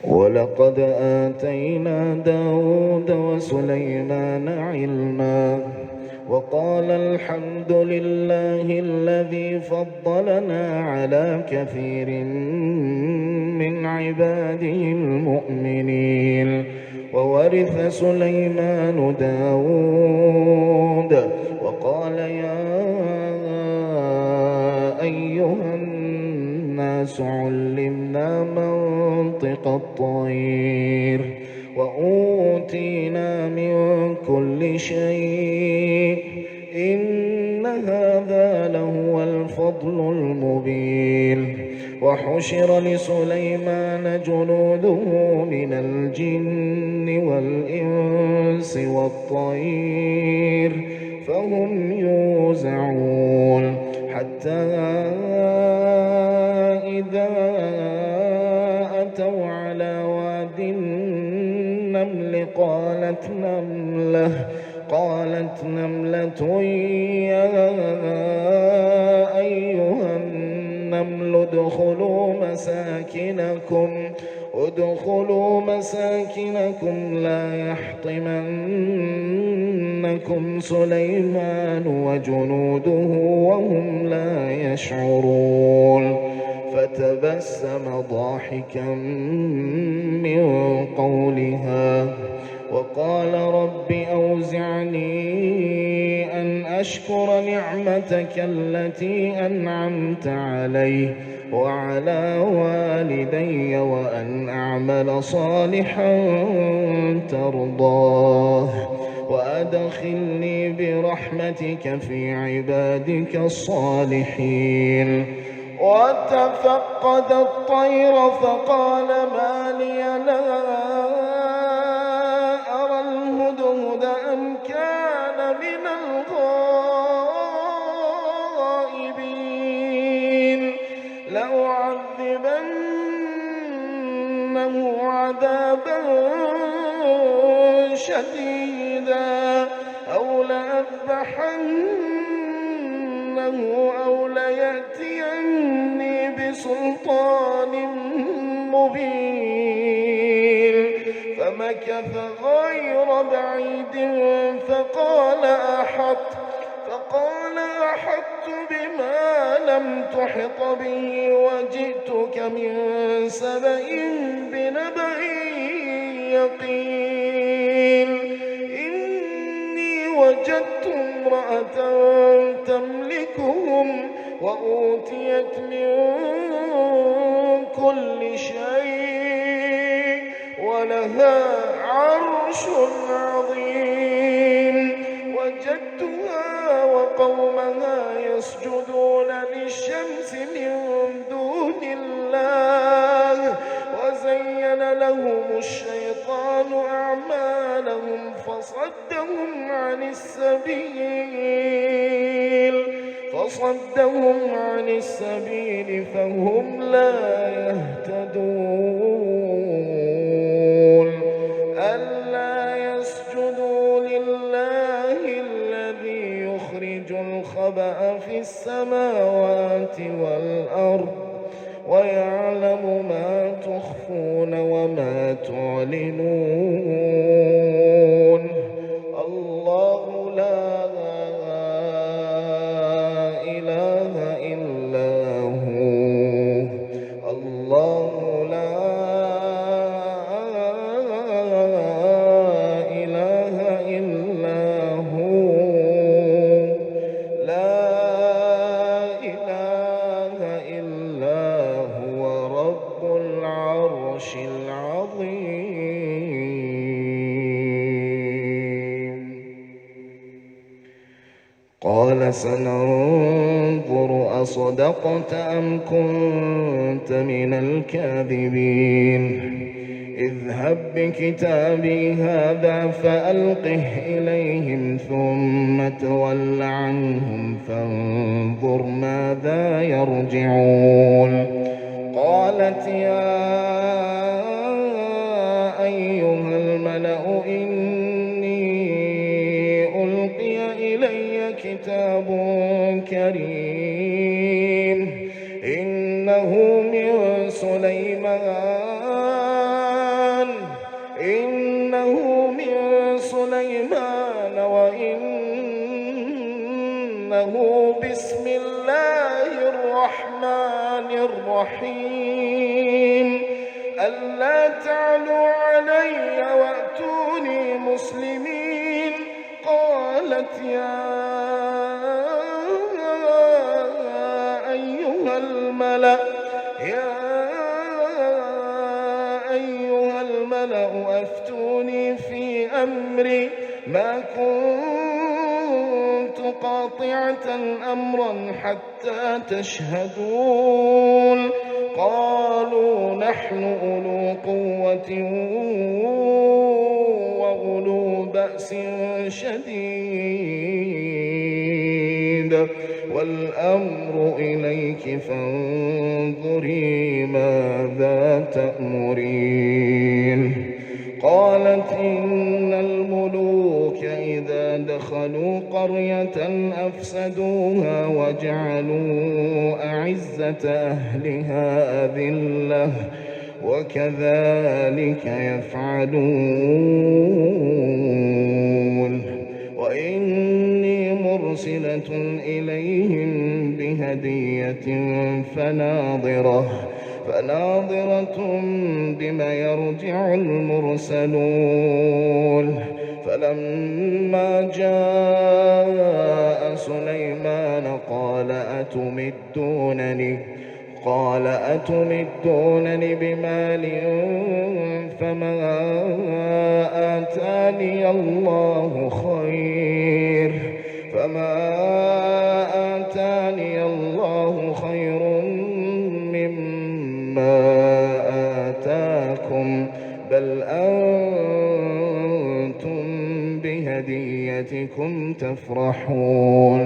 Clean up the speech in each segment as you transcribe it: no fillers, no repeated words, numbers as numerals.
ولقد آتينا داود وسليمان علما وقال الحمد لله الذي فضلنا على كثير من عباده المؤمنين. وورث سليمان داود وقال يا أيها الناس علمنا منطق الطير وأوتينا من كل شيء إن هذا لهو الفضل المبين. وحشر لسليمان جنوده من الجن والإنس والطير فهم يوزعون حتى إذا أتوا على واد النمل قالت نملة يا أيها النمل ادخلوا مساكنكم لا يحطمنكم سليمان وجنوده وهم لا يشعرون. فتبسم ضاحكا من قولها وقال رب أوزعني أن أشكر نعمتك التي أنعمت علي وعلى والدي وأن أعمل صالحا ترضاه وأدخلني برحمتك في عبادك الصالحين. وتفقد الطير فقال ما لي لا أرى الهدهد أم كان من الغائبين لأعذبنه عذابا شديدا أو لأذبحنه أو ليأتيني بسلطان مبين. فمكث غير بعيد فقال أحطت بما لم تحط به وجئتك من سبأ بنبأ يقين. إني وجدت امرأة تملكهم وأوتيت من كل شيء ولها عرش عظيم. وجدتها وقومها يسجدون للشمس من دون الله وزين لهم الشيطان أعمالهم فصدهم عن السبيل فهم لا يهتدون. ألا يسجدوا لله الذي يخرج الخبأ في السماوات والأرض ويعلم ما تخفون وما تعلنون. الله لا إله إلا هو. الله لا إله إلا هو. لا إله إلا هو رب العرش العظيم. قال سننظر أصدقت أم كنت من الكاذبين. اذهب بكتابي هذا فألقه إليهم ثم تول عنهم فانظر ماذا يرجعون. قالت يا أيها الملأ إني ألقي إلي كتاب كريم إنه من سليمان الرحمن الرحيم ألا تعلوا علي وأتوني مسلمين. قالت يا أيها الملأ أفتوني في أمري ما كنت قاطعة أمرا حتى تشهدون. قالوا نحن أولو قوة وأولو بأس شديد والأمر إليك فانظري ماذا تأمرين. قالت إن الملوك إذا دخلوا قرية أفسدوها وجعلوا أعزة أهلها أذلة وكذلك يفعلون. وإني مرسلة إليهم بهدية فناظرة بما يرجع المرسلون. فلما جاء سليمان قال أتمدونني بمال فما آتاني الله خير مما آتاكم بل أنتم بهديتكم تفرحون.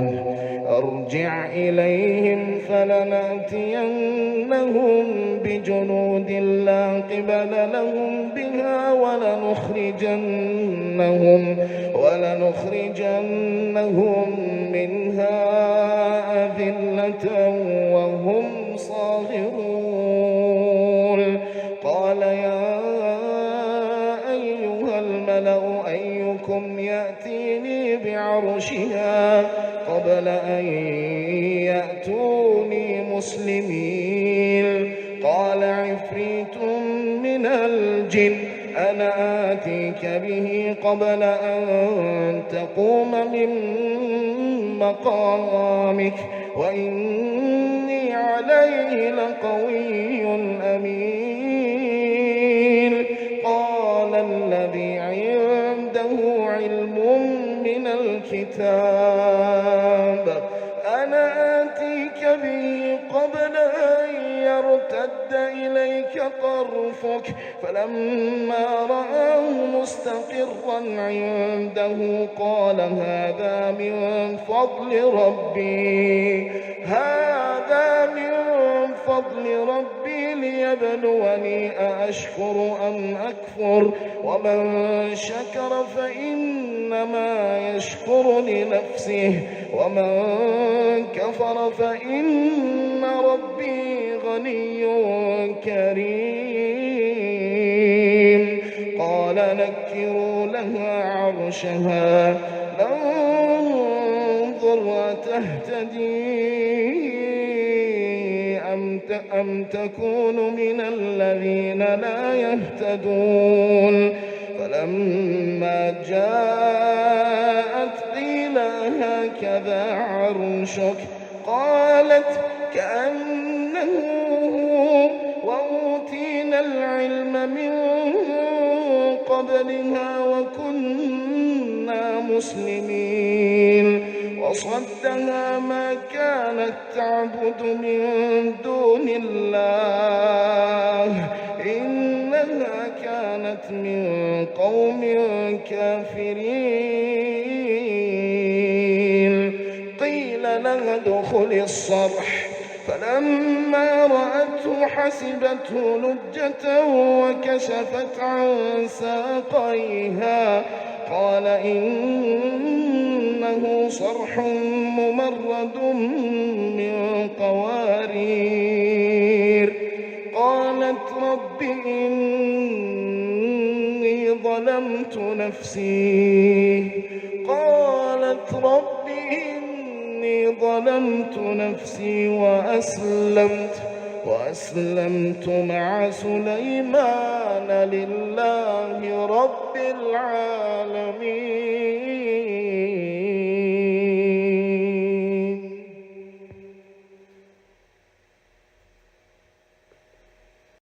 ارجع إليهم فلنأتينهم بجنود لا قبل لهم بها ولنخرجنهم منها أذلة وهم صاغرون. قال يا أيها الملأ أيكم يأتيني بعرشها قبل أن يأتوني مسلمين. قال عفريت من الجن أنا آتيك به قبل أن تقوم من مقامك وإني عليه لقوي أمين. قال الذي عنده علم من الكتاب أنا آتيك به قبل أن يرتد إليك طرفك. فلما رآه مستقرا عنده قال هذا من فضل ربي ليبلوني أأشكر أم أكفر ومن شكر فإنما يشكر لنفسه ومن كفر فإن ربي غني كريم. قال نكروا لها عرشها ننظر أتهتدي أم تكون من الذين لا يهتدون. فلما جاءت قيل هكذا عرشك قالت كأنه وأوتينا العلم من قبلها وكنا مسلمين. وصدها ما كانت تعبد من دون الله إنها كانت من قوم كافرين. قيل لها ادخل الصرح فلما رأته حسبته لجة وكشفت عن ساقيها قال إنه صرح ممرد من قوارير. قالت رب إني ظلمت نفسي وأسلمت مع سليمان لله رب العالمين.